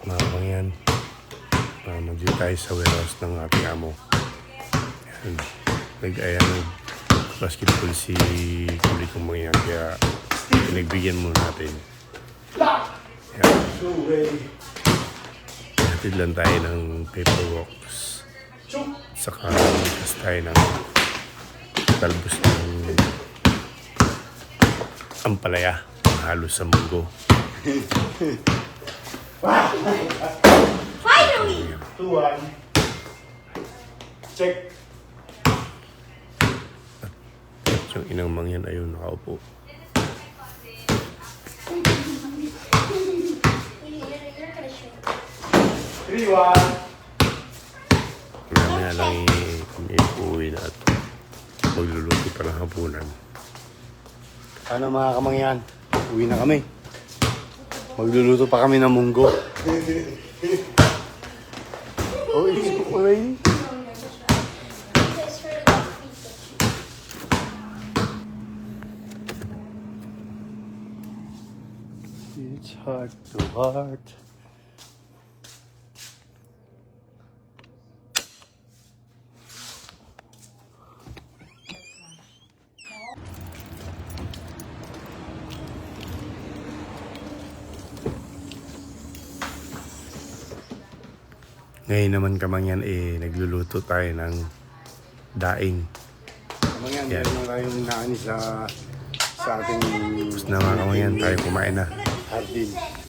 Mga kamangyan, mag-due tayo sa warehouse ng ating amo. Yan. Nag-aya ng basketball si kulit ng mga yan, kaya pinagbigyan muna natin. Yan. Hatid lang tayo ng paperworks. Saka likas tayo ng talbos ng ampalaya, halos sa munggo. Finally! 2-1. Check. At yung inang mangyan ayun nakaupo. You're gonna shoot. 3-1. Mamaya lang kami uuwi na at magluluto pa ng hapunan. Ano mga kamangyan? Uwi na kami. Magluluto pa kami ng munggo. Oh, it's cooked already? It's heart to heart. Ngayon naman kamangyan nagluluto tayo ng daing. Kamangyan, Yan. meron na tayong naani sa ating Tapos na mga kamangyan tayo kumain na. hardin.